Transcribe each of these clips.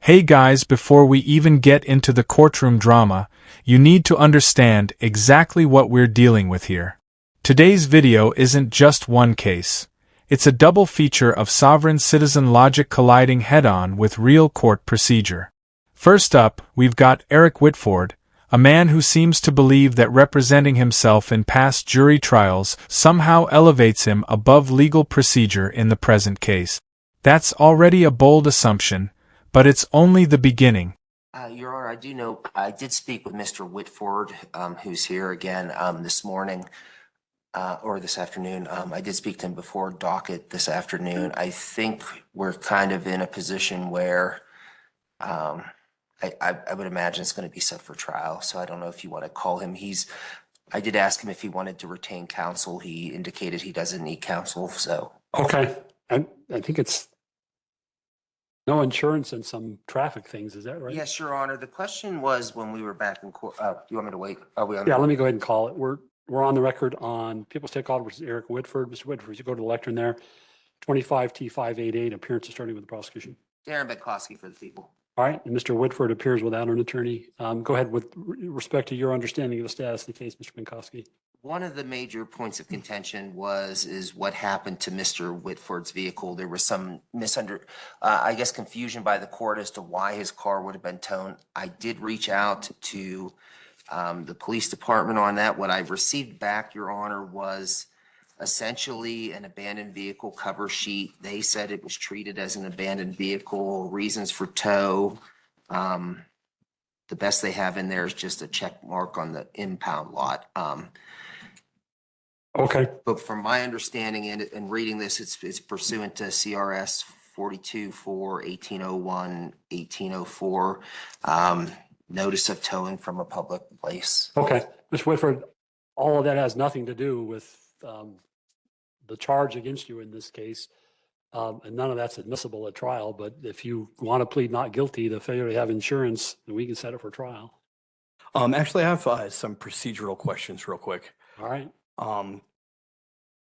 Hey guys, before we even get into the courtroom drama, you need to understand exactly what we're dealing with here. Today's video isn't just one case. It's a double feature of sovereign citizen logic colliding head-on with real court procedure. First up, we've got Eric Witford, a man who seems to believe that representing himself in past jury trials somehow elevates him above legal procedure in the present case. That's already a bold assumption, but it's only the beginning. Your Honor, I do know I did speak with Mr. Whitford, who's here again this morning or this afternoon. I did speak to him before docket this afternoon. I think we're kind of in a position where I would imagine it's going to be set for trial. So I don't know if you want to call him. I did ask him if he wanted to retain counsel. He indicated he doesn't need counsel. So okay, I think it's no insurance and some traffic things. Is that right? Yes, Your Honor. The question was when we were back in court. Do you want me to wait? Are we on? Yeah, let me go ahead and call it. We're on the record on People's State Call versus Eric Whitford. Mr. Whitford, you go to the lectern there. 25T588, appearance starting with the prosecution. Darren Bedkowski for the people. All right, and Mr. Whitford appears without an attorney. Go ahead with respect to your understanding of the status of the case, Mr. Bedkowski. One of the major points of contention is what happened to Mr. Whitford's vehicle. There was some confusion by the court as to why his car would have been towed. I did reach out to the police department on that. What I received back, Your Honor, was essentially an abandoned vehicle cover sheet. They said it was treated as an abandoned vehicle. Reasons for tow. The best they have in there is just a check mark on the impound lot. Okay. But from my understanding and reading this, it's pursuant to CRS 42-4-1801-1804, notice of towing from a public place. Okay. Mr. Whitford, all of that has nothing to do with the charge against you in this case. And none of that's admissible at trial. But if you want to plead not guilty, the failure to have insurance, then we can set it for trial. Actually, I have some procedural questions real quick. All right.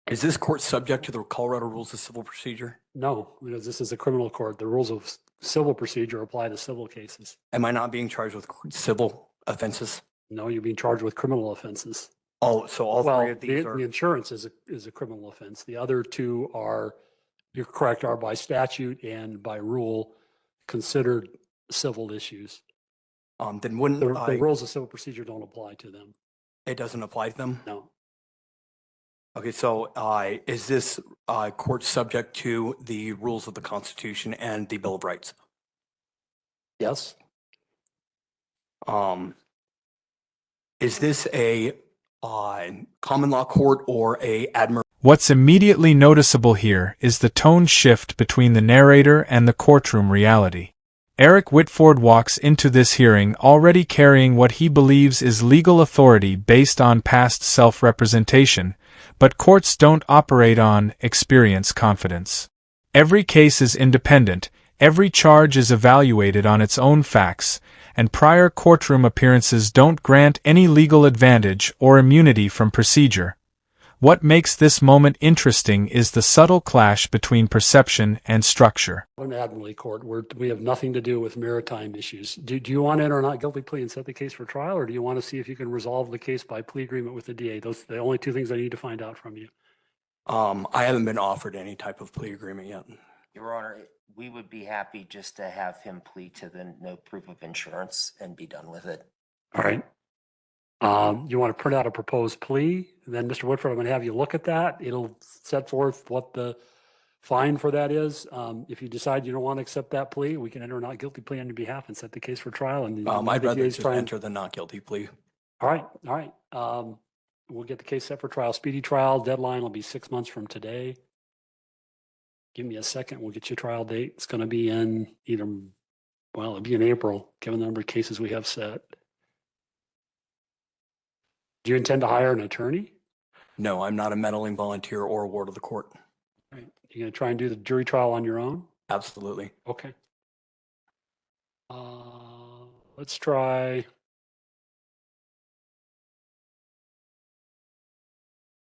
Is this court subject to the Colorado Rules of Civil Procedure? No, because this is a criminal court. The rules of civil procedure apply to civil cases. Am I not being charged with civil offenses? No, you're being charged with criminal offenses. Oh, so all three of these the are... insurance is a criminal offense. The other two are, you're correct, are by statute and by rule considered civil issues. Then wouldn't the rules of civil procedure don't apply to them. It doesn't apply to them? No. Okay, so is this court subject to the rules of the Constitution and the Bill of Rights? Yes. Is this a common law court or a admiral? What's immediately noticeable here is the tone shift between the narrator and the courtroom reality. Eric Whitford walks into this hearing already carrying what he believes is legal authority based on past self-representation, but courts don't operate on experience confidence. Every case is independent, every charge is evaluated on its own facts, and prior courtroom appearances don't grant any legal advantage or immunity from procedure. What makes this moment interesting is the subtle clash between perception and structure. An admiralty court, we have nothing to do with maritime issues. Do you want to enter a not guilty plea and set the case for trial, or do you want to see if you can resolve the case by plea agreement with the DA? Those are the only two things I need to find out from you. I haven't been offered any type of plea agreement yet. Your Honor, we would be happy just to have him plead to the no proof of insurance and be done with it. All right. You want to print out a proposed plea, and then Mr. Whitford, I'm going to have you look at that. It'll set forth what the fine for that is. If you decide you don't want to accept that plea, we can enter a not guilty plea on your behalf and set the case for trial. And I'd rather just enter the not guilty plea. All right. All right. We'll get the case set for trial. Speedy trial deadline will be 6 months from today. Give me a second. We'll get you a trial date. It's going to be in it'll be in April, given the number of cases we have set. Do you intend to hire an attorney? No, I'm not a meddling volunteer or a ward of the court. Right. You're going to try and do the jury trial on your own? Absolutely. Okay. Let's try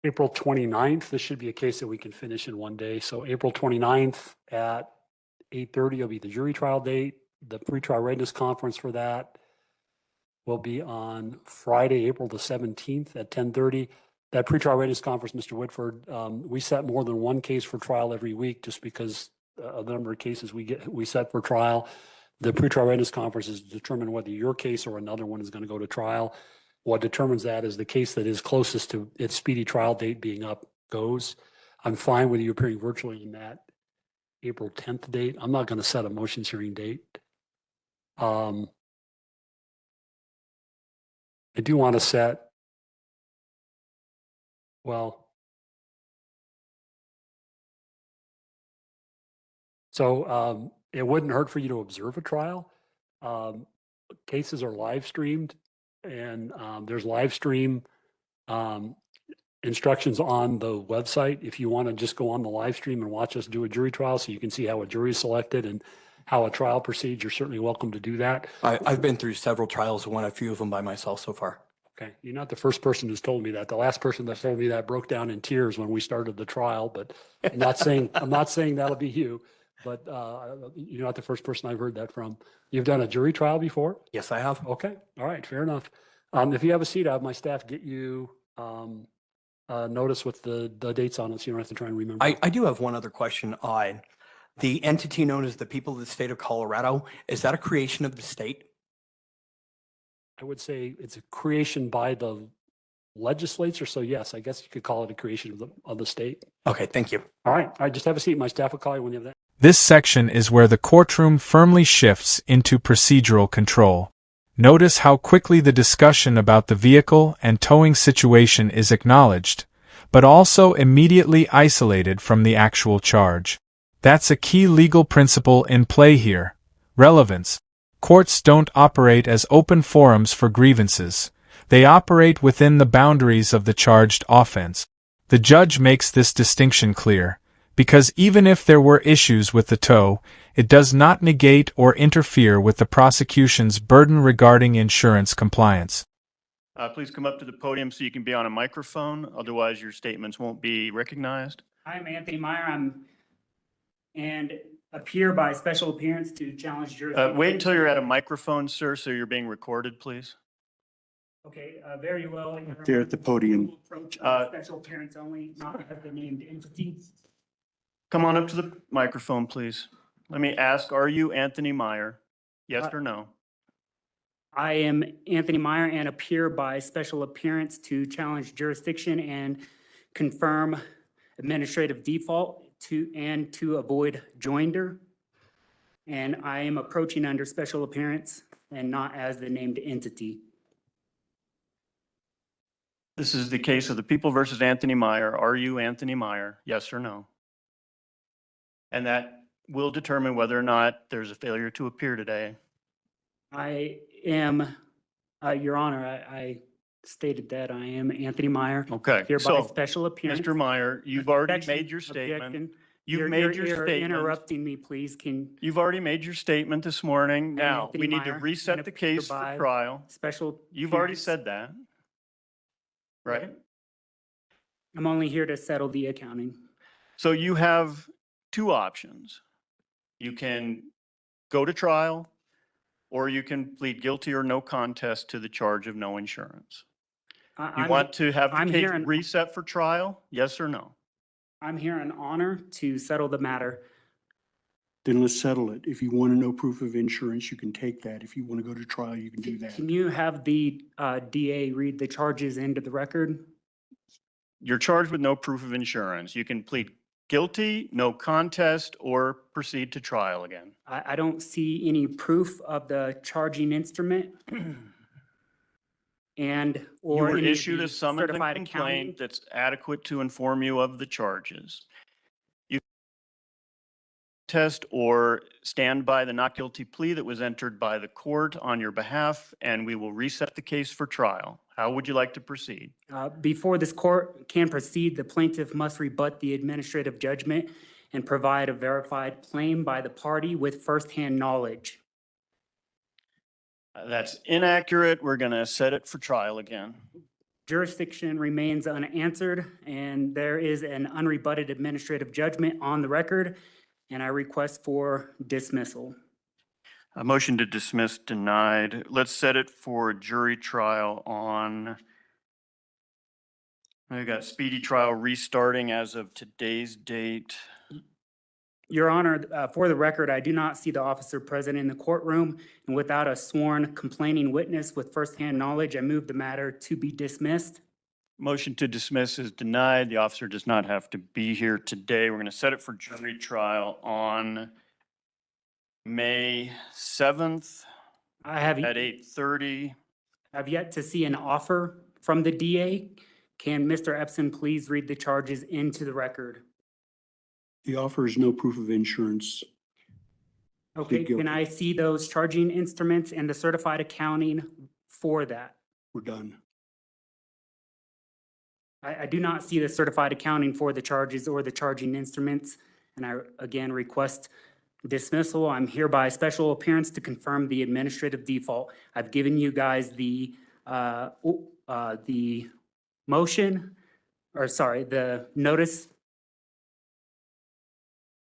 April 29th. This should be a case that we can finish in one day. So April 29th at 8:30 will be the jury trial date. The pretrial readiness conference for that will be on Friday, April the 17th at 10:30. That pretrial readiness conference, Mr. Whitford, we set more than one case for trial every week just because of the number of cases we set for trial. The pretrial readiness conference is to determine whether your case or another one is going to go to trial. What determines that is the case that is closest to its speedy trial date being up goes. I'm fine with you appearing virtually in that April 10th date. I'm not going to set a motions hearing date. I do want to set, well, so it wouldn't hurt for you to observe a trial. Cases are live streamed and there's live stream instructions on the website if you want to just go on the live stream and watch us do a jury trial so you can see how a jury is selected and how a trial proceeds. You're certainly welcome to do that. I've been through several trials and won a few of them by myself so far. Okay, you're not the first person who's told me that. The last person that told me that broke down in tears when we started the trial, but I'm not saying that'll be you, but you're not the first person I've heard that from. You've done a jury trial before? Yes, I have. Okay, all right, fair enough. If you have a seat, I'll have my staff get you notice with the dates on it, so you don't have to try and remember. I do have one other question. The entity known as the People of the State of Colorado, is that a creation of the state? I would say it's a creation by the legislature, so yes, I guess you could call it a creation of the state. Okay, thank you. All right, just have a seat. My staff will call you when you have that. This section is where the courtroom firmly shifts into procedural control. Notice how quickly the discussion about the vehicle and towing situation is acknowledged, but also immediately isolated from the actual charge. That's a key legal principle in play here. Relevance. Courts don't operate as open forums for grievances. They operate within the boundaries of the charged offense. The judge makes this distinction clear, because even if there were issues with the tow, it does not negate or interfere with the prosecution's burden regarding insurance compliance. Please come up to the podium so you can be on a microphone, otherwise your statements won't be recognized. I'm Anthony Meyer. And appear by special appearance to challenge jurisdiction. Wait until you're at a microphone, sir, so you're being recorded, please. Okay, very well. There at the podium. Approach special appearance only, not as the named entity. Come on up to the microphone, please. Let me ask, are you Anthony Meyer? Yes or no? I am Anthony Meyer and appear by special appearance to challenge jurisdiction and confirm administrative default to avoid joinder. And I am approaching under special appearance and not as the named entity. This is the case of the People versus Anthony Meyer. Are you Anthony Meyer? Yes or no? And that will determine whether or not there's a failure to appear today. I am, Your Honor, I stated that I am Anthony Meyer. Okay, Hereby so, special appearance. Mr. Meyer, you've already Objection, made your statement. objection. You've made your You're statement. interrupting me, please. You've already made your statement this morning. Now, Anthony we need to Meyer, reset and the case for hereby trial. Special. You've already appearance. said that, right? I'm only here to settle the accounting. So you have two options. You can go to trial, or you can plead guilty or no contest to the charge of no insurance. You want to have the I'm case here in- reset for trial, yes or no? I'm here in honor to settle the matter. Then let's settle it. If you want to know proof of insurance, you can take that. If you want to go to trial, you can do that. Can you have the DA read the charges into the record? You're charged with no proof of insurance. You can plead guilty, no contest, or proceed to trial again. I don't see any proof of the charging instrument and You or were any of issued the a summons and certified complaint accounting. that's adequate to inform you of the charges. You test or stand by the not guilty plea that was entered by the court on your behalf, and we will reset the case for trial. How would you like to proceed? Before this court can proceed, the plaintiff must rebut the administrative judgment and provide a verified claim by the party with firsthand knowledge. That's inaccurate. We're going to set it for trial again. Jurisdiction remains unanswered, and there is an unrebutted administrative judgment on the record, and I request for dismissal. A motion to dismiss denied. Let's set it for a jury trial on, we got speedy trial restarting as of today's date. Your Honor, for the record, I do not see the officer present in the courtroom, and without a sworn complaining witness with firsthand knowledge, I move the matter to be dismissed. Motion to dismiss is denied. The officer does not have to be here today. We're going to set it for jury trial on May 7th I have at 8:30. I've yet to see an offer from the DA. Can Mr. Epson please read the charges into the record? The offer is no proof of insurance. Okay, guilty. can I see those charging instruments and the certified accounting for that? We're done. I do not see the certified accounting for the charges or the charging instruments, and I again request dismissal. I'm here by special appearance to confirm the administrative default. I've given you guys the motion, or sorry, the notice.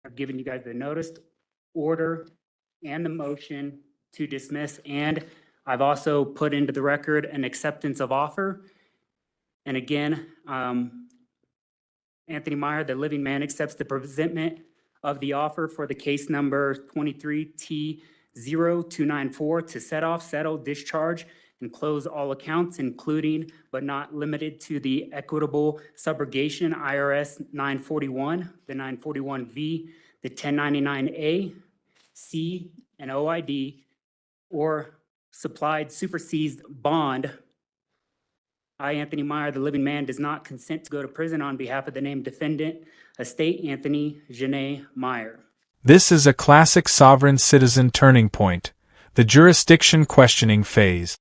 I've given you guys the notice, order, and the motion to dismiss, and I've also put into the record an acceptance of offer. And again, Anthony Meyer, the living man, accepts the presentment of the offer for the case number 23T0294 to set off, settle, discharge, and close all accounts, including but not limited to the equitable subrogation IRS 941, the 941V, the 1099A, C, and OID, or supplied supersedes bond. I, Anthony Meyer, the living man, does not consent to go to prison on behalf of the named defendant, estate Anthony Janae Meyer. This is a classic sovereign citizen turning point, the jurisdiction questioning phase.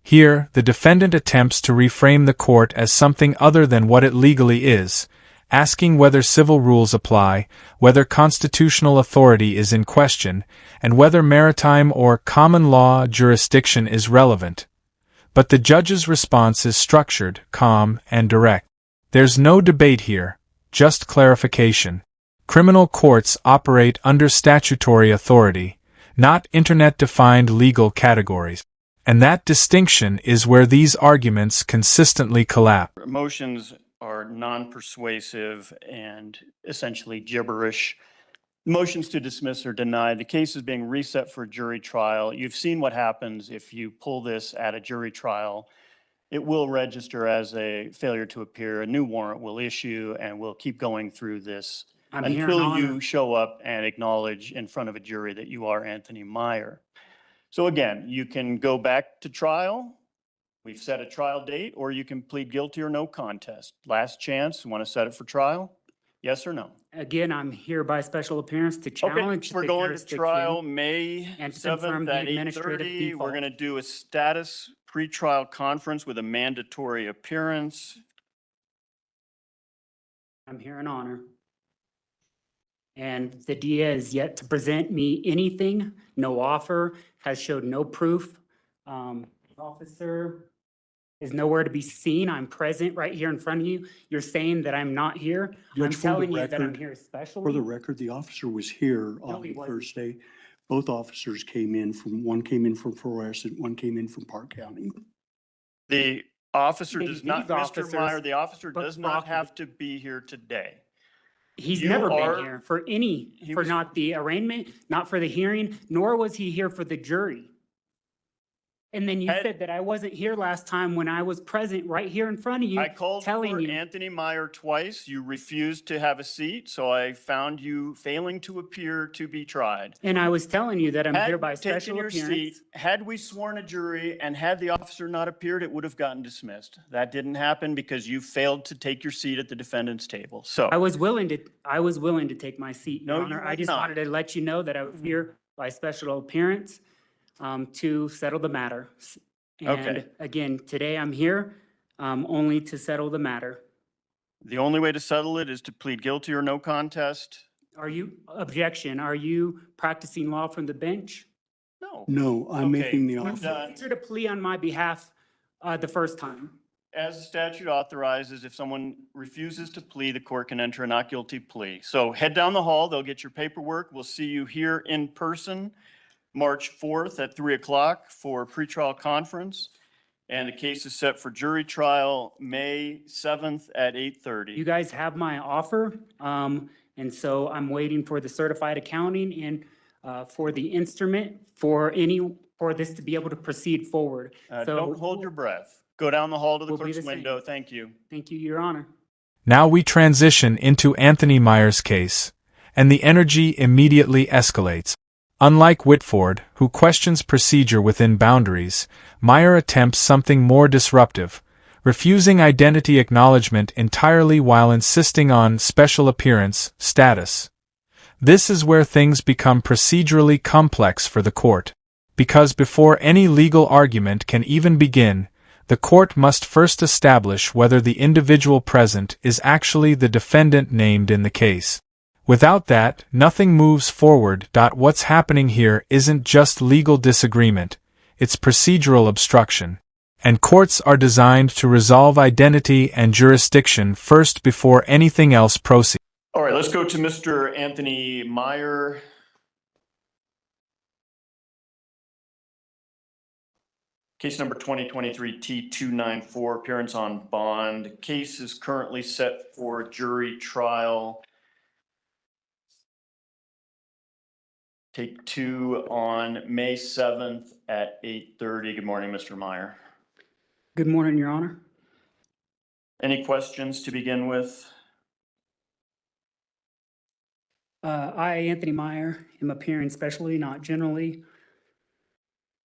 Here, the defendant attempts to reframe the court as something other than what it legally is, asking whether civil rules apply, whether constitutional authority is in question, and whether maritime or common law jurisdiction is relevant. But the judge's response is structured, calm, and direct. There's no debate here, just clarification. Criminal courts operate under statutory authority, not internet-defined legal categories. And that distinction is where these arguments consistently collapse. Motions are non-persuasive and essentially gibberish. Motions to dismiss are denied. The case is being reset for jury trial. You've seen what happens if you pull this at a jury trial. It will register as a failure to appear. A new warrant will issue, and we'll keep going through this I'm here in until honor. you show up and acknowledge in front of a jury that you are Anthony Meyer. So again, you can go back to trial. We've set a trial date, or you can plead guilty or no contest. Last chance. Want to set it for trial? Yes or no? Again, I'm here by special appearance to challenge We're the going to jurisdiction. trial May and to confirm 7th the at administrative 8:30. default. We're going to do a status pretrial conference with a mandatory appearance. I'm here in honor. And the DA is yet to present me anything, no offer, has showed no proof. Officer is nowhere to be seen. I'm present right here in front of you. You're saying that I'm not here. I'm Judge, for the telling you that I'm record- here especially. For the record, the officer was here No, on he wasn't. Thursday. Both officers came in one came in from Forest and one came in from Park County. The officer Maybe does not, these Mr. officers, Meyer, the officer but does for not officers- have to be here today. He's You never are- been here for any, He for was- not the arraignment, not for the hearing, nor was he here for the jury. And then you Had- said that I wasn't here last time when I was present right here in front of you, I called telling for you. Anthony Meyer twice. You refused to have a seat, so I found you failing to appear to be tried. And I was telling you that I'm Had here by you taken special your appearance. seat, had we sworn a jury and had the officer not appeared, it would have gotten dismissed. That didn't happen because you failed to take your seat at the defendant's table. So I was willing to take my seat, No, Your you Honor. I were just not. wanted to let you know that I was here by special appearance to settle the matter. Okay. And again, today I'm here only to settle the matter. the only way to settle it is to plead guilty or no contest. Are you, objection, are you practicing law from the bench? No. No, I'm Okay, making the we're offer. done. Entered a plea on my behalf the first time. As the statute authorizes, if someone refuses to plea, the court can enter a not guilty plea. So head down the hall, they'll get your paperwork. We'll see you here in person March 4th at 3 o'clock for pretrial conference. And the case is set for jury trial May 7th at 8:30. You guys have my offer, and so I'm waiting for the certified accounting and for the instrument for this to be able to proceed forward. So Don't hold your breath. Go down the hall to the Will be clerk's the same. window. Thank you. Thank you, Your Honor. Now we transition into Anthony Meyer's case, and the energy immediately escalates. Unlike Witford, who questions procedure within boundaries, Meyer attempts something more disruptive, refusing identity acknowledgement entirely while insisting on special appearance status. This is where things become procedurally complex for the court, because before any legal argument can even begin, the court must first establish whether the individual present is actually the defendant named in the case. Without that, nothing moves forward. What's happening here isn't just legal disagreement, it's procedural obstruction. And courts are designed to resolve identity and jurisdiction first before anything else proceeds. All right, let's go to Mr. Anthony Meyer. Case number 2023 T294, appearance on bond. Case is currently set for jury trial. Take two on May 7th at 8:30. Good morning, Mr. Meyer. Good morning, Your Honor. Any questions to begin with? I, Anthony Meyer, am appearing specially, not generally,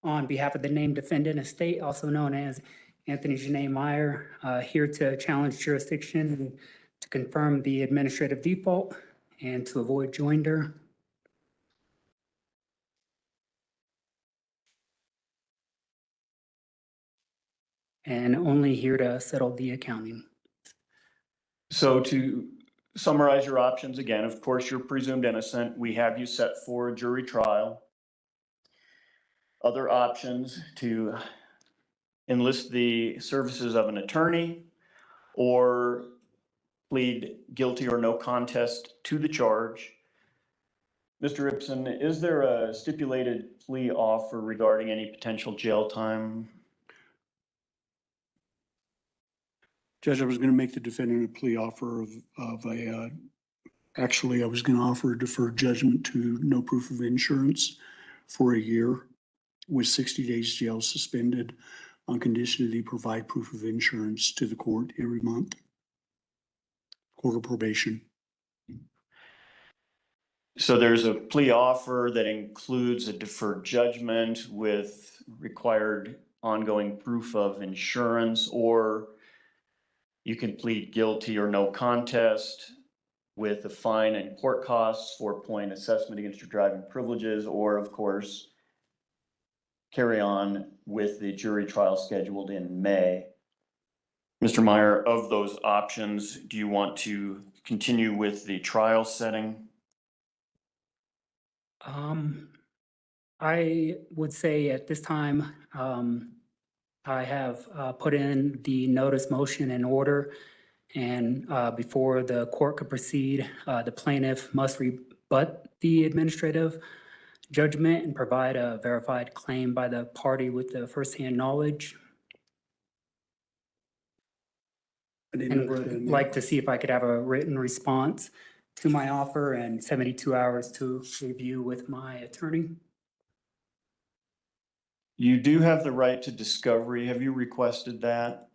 on behalf of the named defendant estate, also known as Anthony Janae Meyer, here to challenge jurisdiction and to confirm the administrative default and to avoid joinder. And only here to settle the accounting. So to summarize your options again, of course, you're presumed innocent. We have you set for a jury trial. Other options to enlist the services of an attorney or plead guilty or no contest to the charge. Mr. Ibsen, is there a stipulated plea offer regarding any potential jail time? Judge, I was going to make the defendant a plea offer actually, I was going to offer a deferred judgment to no proof of insurance for a year with 60 days jail suspended on condition that he provide proof of insurance to the court every month. Court of probation. So there's a plea offer that includes a deferred judgment with required ongoing proof of insurance, or you can plead guilty or no contest with a fine and court costs, 4-point assessment against your driving privileges, or of course, carry on with the jury trial scheduled in May. Mr. Meyer, of those options, do you want to continue with the trial setting? I would say at this time, I have put in the notice motion in order, and before the court could proceed, the plaintiff must rebut the administrative judgment and provide a verified claim by the party with the firsthand knowledge. And would like to see if I could have a written response to my offer and 72 hours to review with my attorney. You do have the right to discovery. Have you requested that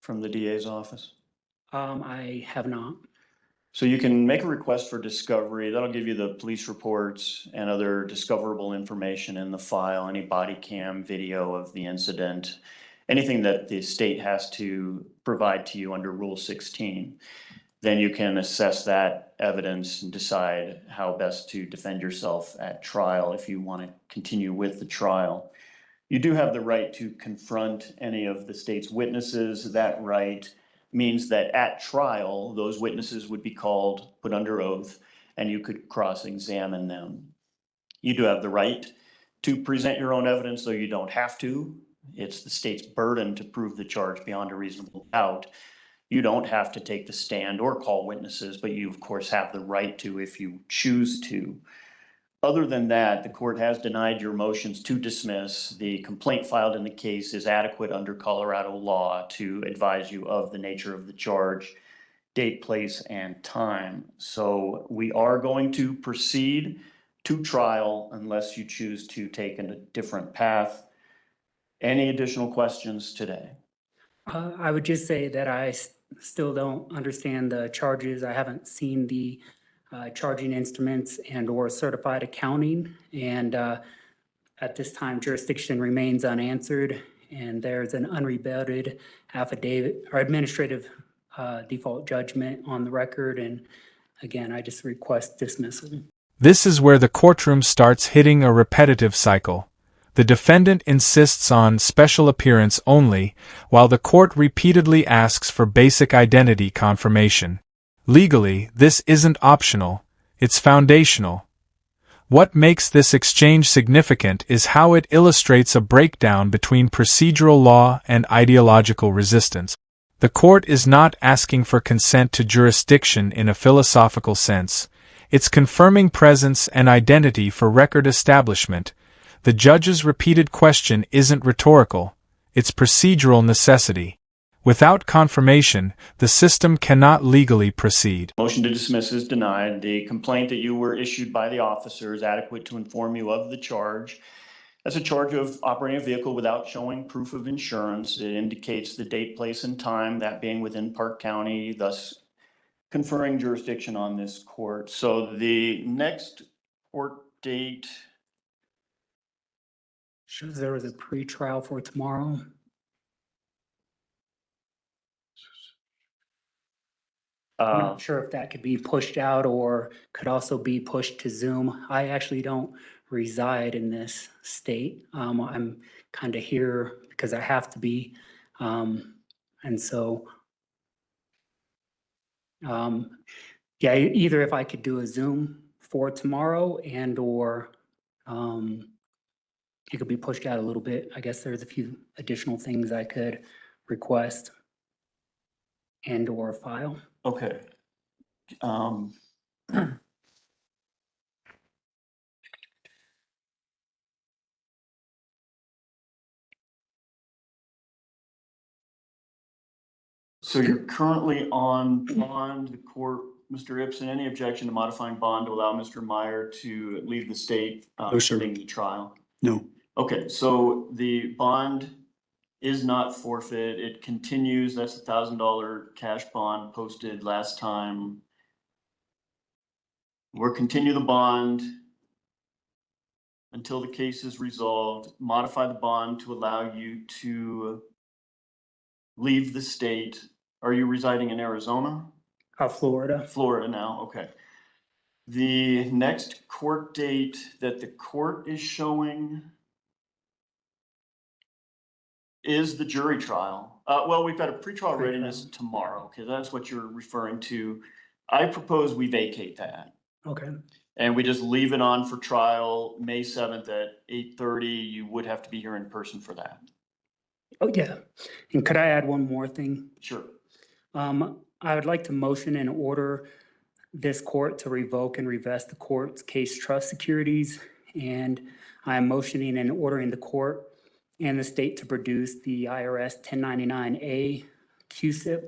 from the DA's office? I have not. So you can make a request for discovery. That'll give you the police reports and other discoverable information in the file, any body cam video of the incident, anything that the state has to provide to you under Rule 16. Then you can assess that evidence and decide how best to defend yourself at trial if you want to continue with the trial. You do have the right to confront any of the state's witnesses. That right means that at trial, those witnesses would be called, put under oath, and you could cross-examine them. You do have the right to present your own evidence, though you don't have to. It's the state's burden to prove the charge beyond a reasonable doubt. You don't have to take the stand or call witnesses, but you of course have the right to if you choose to. Other than that, the court has denied your motions to dismiss. The complaint filed in the case is adequate under Colorado law to advise you of the nature of the charge, date, place, and time. So we are going to proceed to trial unless you choose to take a different path. Any additional questions today? I would just say that I still don't understand the charges. I haven't seen the charging instruments and or certified accounting. And at this time, jurisdiction remains unanswered. And there's an unrebutted affidavit or administrative default judgment on the record. And again, I just request dismissal. This is where the courtroom starts hitting a repetitive cycle. The defendant insists on special appearance only, while the court repeatedly asks for basic identity confirmation. Legally, this isn't optional, it's foundational. What makes this exchange significant is how it illustrates a breakdown between procedural law and ideological resistance. The court is not asking for consent to jurisdiction in a philosophical sense. It's confirming presence and identity for record establishment. The judge's repeated question isn't rhetorical, it's procedural necessity. Without confirmation, the system cannot legally proceed. Motion to dismiss is denied. The complaint that you were issued by the officer is adequate to inform you of the charge. That's a charge of operating a vehicle without showing proof of insurance. It indicates the date, place, and time, that being within Park County, thus conferring jurisdiction on this court. So the next court date. Shows there was a pre-trial for tomorrow. I'm not sure if that could be pushed out or could also be pushed to Zoom. I actually don't reside in this state. I'm kind of here because I have to be. And so, yeah, either if I could do a Zoom for tomorrow and or it could be pushed out a little bit. I guess there's a few additional things I could request and or file. Okay. So you're currently on bond. The court, Mr. Ibsen, any objection to modifying bond to allow Mr. Meyer to leave the state No, sir. pending the trial? No. Okay, so the bond is not forfeit. It continues. That's $1,000 cash bond posted last time. We'll continue the bond until the case is resolved. Modify the bond to allow you to leave the state. Are you residing in Arizona? Florida. Florida now, okay. The next court date that the court is showing is the jury trial. Well, we've got a pretrial readiness tomorrow, okay, that's what you're referring to. I propose we vacate that. Okay. And we just leave it on for trial May 7th at 8:30. You would have to be here in person for that. Oh, yeah. And could I add one more thing? Sure. I would like to motion and order this court to revoke and revest the court's case trust securities. And I am motioning and ordering the court and the state to produce the IRS 1099-A QSIP,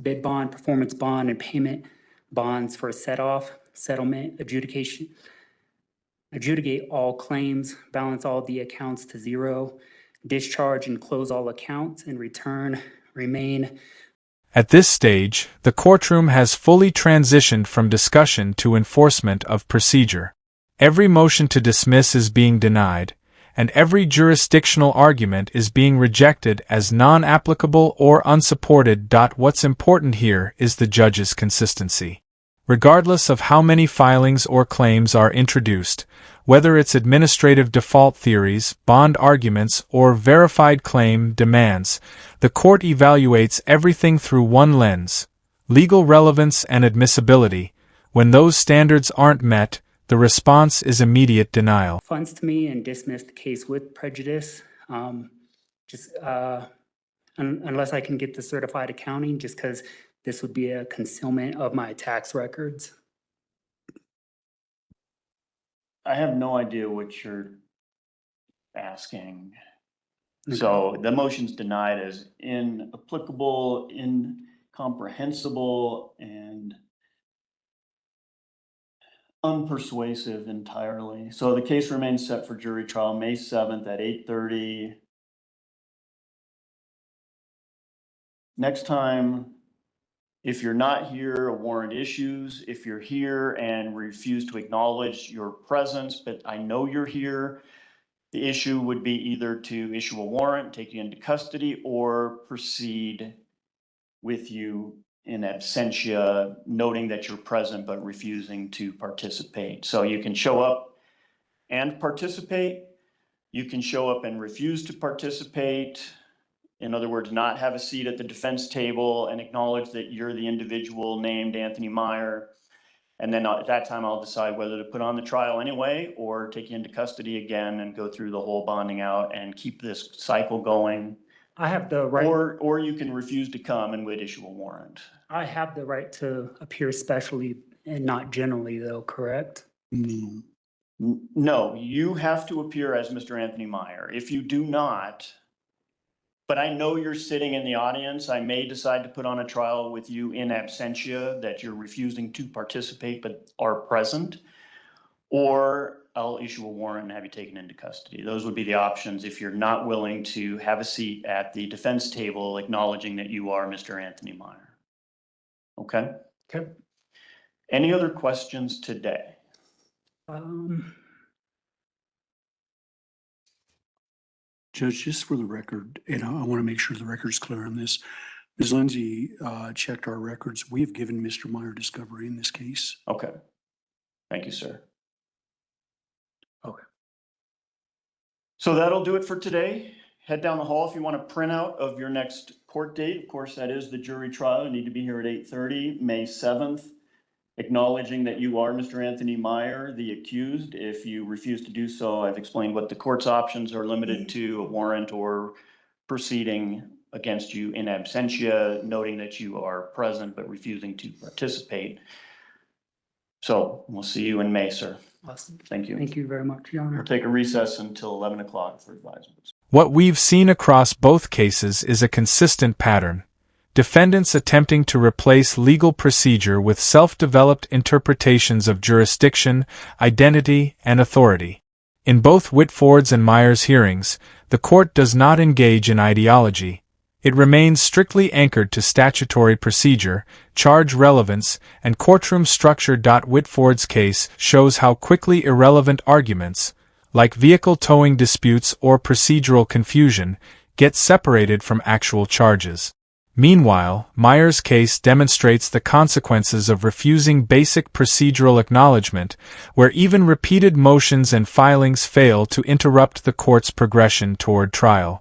bid bond, performance bond, and payment bonds for set-off, settlement, adjudication, adjudicate all claims, balance all the accounts to zero, discharge and close all accounts, and return, remain. At this stage, the courtroom has fully transitioned from discussion to enforcement of procedure. Every motion to dismiss is being denied, and every jurisdictional argument is being rejected as non-applicable or unsupported. What's important here is the judge's consistency. Regardless of how many filings or claims are introduced, whether it's administrative default theories, bond arguments, or verified claim demands, the court evaluates everything through one lens: legal relevance and admissibility. When those standards aren't met, the response is immediate denial. Funds to me and dismiss the case with prejudice. Unless I can get the certified accounting, just because this would be a concealment of my tax records. I have no idea what you're asking. So the motion's denied as inapplicable, incomprehensible, and unpersuasive entirely. So the case remains set for jury trial May 7th at 8:30. Next time, if you're not here, a warrant issues. If you're here and refuse to acknowledge your presence, but I know you're here, the issue would be either to issue a warrant, take you into custody, or proceed with you in absentia, noting that you're present but refusing to participate. So you can show up and participate. You can show up and refuse to participate. In other words, not have a seat at the defense table and acknowledge that you're the individual named Anthony Meyer. And then at that time, I'll decide whether to put on the trial anyway, or take you into custody again and go through the whole bonding out and keep this cycle going. I have the right, Or you can refuse to come and we'd issue a warrant. I have the right to appear specially and not generally though, correct? No. No, you have to appear as Mr. Anthony Meyer. If you do not, but I know you're sitting in the audience, I may decide to put on a trial with you in absentia, that you're refusing to participate but are present. Or I'll issue a warrant and have you taken into custody. Those would be the options if you're not willing to have a seat at the defense table acknowledging that you are Mr. Anthony Meyer. Okay? Okay. Any other questions today? Judge, just for the record, and I want to make sure the record's clear on this. Ms. Lindsay checked our records. We have given Mr. Meyer discovery in this case. Okay. Thank you, sir. Okay. So that'll do it for today. Head down the hall if you want a printout of your next court date. Of course, that is the jury trial. You need to be here at 8:30, May 7th. Acknowledging that you are Mr. Anthony Meyer, the accused. If you refuse to do so, I've explained what the court's options are, limited to a warrant or proceeding against you in absentia, noting that you are present but refusing to participate. So we'll see you in May, sir. Awesome. Thank you. Thank you very much, Your Honor. We'll take a recess until 11 o'clock for advisements. What we've seen across both cases is a consistent pattern. Defendants attempting to replace legal procedure with self-developed interpretations of jurisdiction, identity, and authority. In both Witford's and Meyer's hearings, the court does not engage in ideology. It remains strictly anchored to statutory procedure, charge relevance, and courtroom structure. Witford's case shows how quickly irrelevant arguments, like vehicle towing disputes or procedural confusion, get separated from actual charges. Meanwhile, Meyer's case demonstrates the consequences of refusing basic procedural acknowledgement, where even repeated motions and filings fail to interrupt the court's progression toward trial.